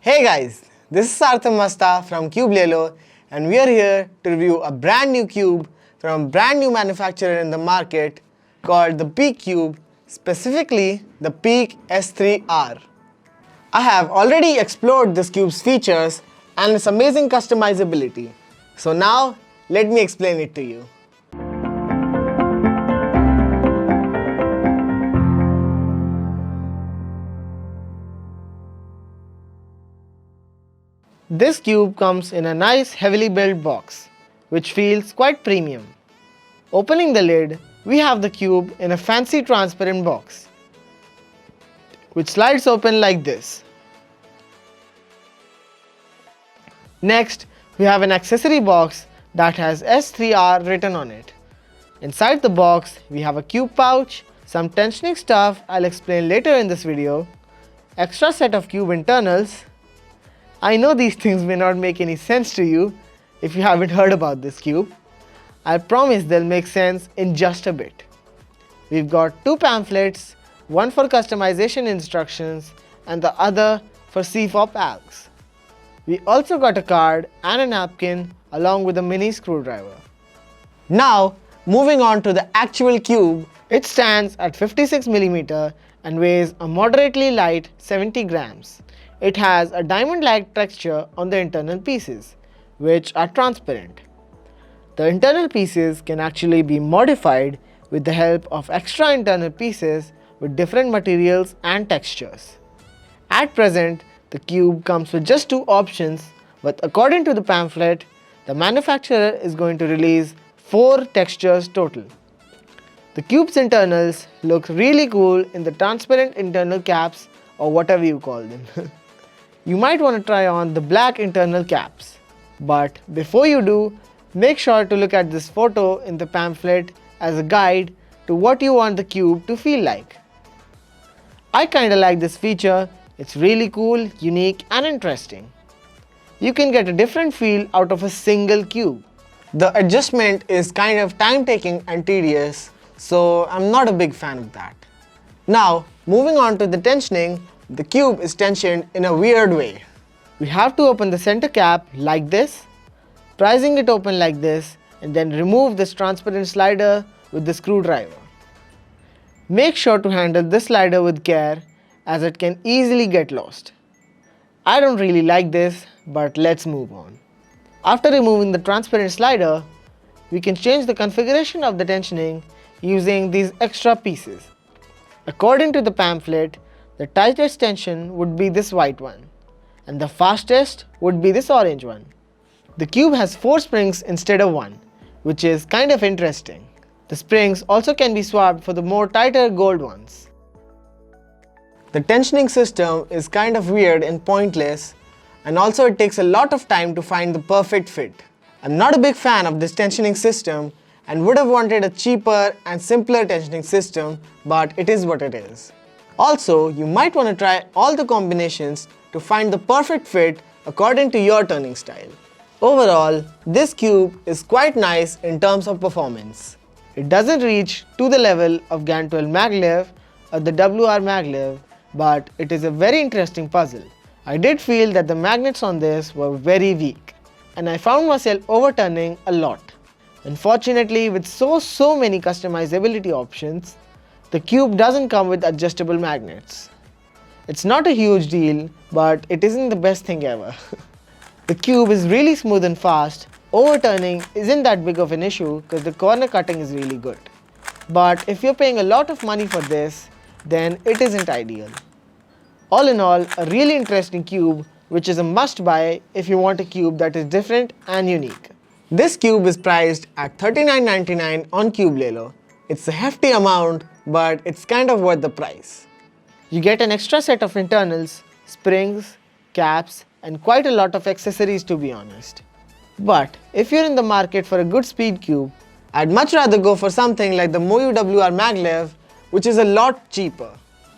Hey guys, this is Sartham Masta from Cubelelo and we are here to review a brand new cube from a brand new manufacturer in the market called the Peak Cube, specifically the Peak S3R. I have already explored this cube's features and its amazing customizability. So now, let me explain it to you. This cube comes in a nice heavily built box, which feels quite premium. Opening the lid, we have the cube in a fancy transparent box, which slides open like this. Next, we have an accessory box that has S3R written on it. Inside the box, we have a cube pouch, some tensioning stuff I'll explain later in this video, extra set of cube internals. I know these things may not make any sense to you if you haven't heard about this cube. I promise they'll make sense in just a bit. We've got two pamphlets, one for customization instructions and the other for C for algs. We also got a card and a napkin along with a mini screwdriver. Now, moving on to the actual cube, it stands at 56mm and weighs a moderately light 70 grams. It has a diamond-like texture on the internal pieces, which are transparent. The internal pieces can actually be modified with the help of extra internal pieces with different materials and textures. At present, the cube comes with just two options, but according to the pamphlet, the manufacturer is going to release 4 textures total. The cube's internals look really cool in the transparent internal caps or whatever you call them. You might want to try on the black internal caps. But before you do, make sure to look at this photo in the pamphlet as a guide to what you want the cube to feel like. I kinda like this feature. It's really cool, unique and interesting. You can get a different feel out of a single cube. The adjustment is kind of time-taking and tedious, so I'm not a big fan of that. Now, moving on to the tensioning, the cube is tensioned in a weird way. We have to open the center cap like this, prising it open like this, and then remove this transparent slider with the screwdriver. Make sure to handle this slider with care as it can easily get lost. I don't really like this, but let's move on. After removing the transparent slider, we can change the configuration of the tensioning using these extra pieces. According to the pamphlet, the tightest tension would be this white one, and the fastest would be this orange one. The cube has 4 springs instead of 1, which is kind of interesting. The springs also can be swapped for the more tighter gold ones. The tensioning system is kind of weird and pointless, and also it takes a lot of time to find the perfect fit. I'm not a big fan of this tensioning system and would have wanted a cheaper and simpler tensioning system, but it is what it is. Also, you might want to try all the combinations to find the perfect fit according to your turning style. Overall, this cube is quite nice in terms of performance. It doesn't reach to the level of GAN 12 maglev or the WR maglev, but it is a very interesting puzzle. I did feel that the magnets on this were very weak, and I found myself overturning a lot. Unfortunately, with so many customizability options, the cube doesn't come with adjustable magnets. It's not a huge deal, but it isn't the best thing ever. The cube is really smooth and fast. Overturning isn't that big of an issue because the corner cutting is really good. But if you're paying a lot of money for this, then it isn't ideal. All in all, a really interesting cube, which is a must buy if you want a cube that is different and unique. This cube is priced at $39.99 on Cubelelo. It's a hefty amount, but it's kind of worth the price. You get an extra set of internals, springs, caps, and quite a lot of accessories to be honest. But if you're in the market for a good speed cube, I'd much rather go for something like the Moyu WR maglev, which is a lot cheaper.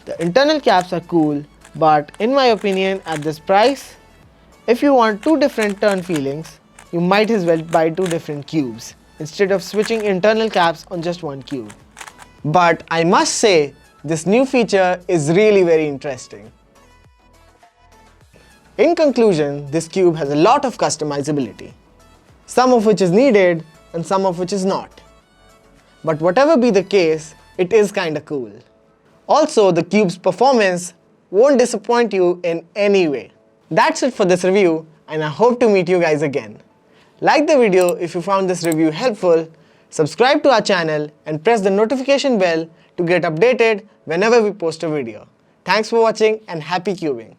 The internal caps are cool, but in my opinion at this price, if you want 2 different turn feelings, you might as well buy 2 different cubes instead of switching internal caps on just one cube. But I must say, this new feature is really very interesting. In conclusion, this cube has a lot of customizability, some of which is needed and some of which is not. But whatever be the case, it is kinda cool. Also, the cube's performance won't disappoint you in any way. That's it for this review, and I hope to meet you guys again. Like the video if you found this review helpful, subscribe to our channel and press the notification bell to get updated whenever we post a video. Thanks for watching and happy cubing!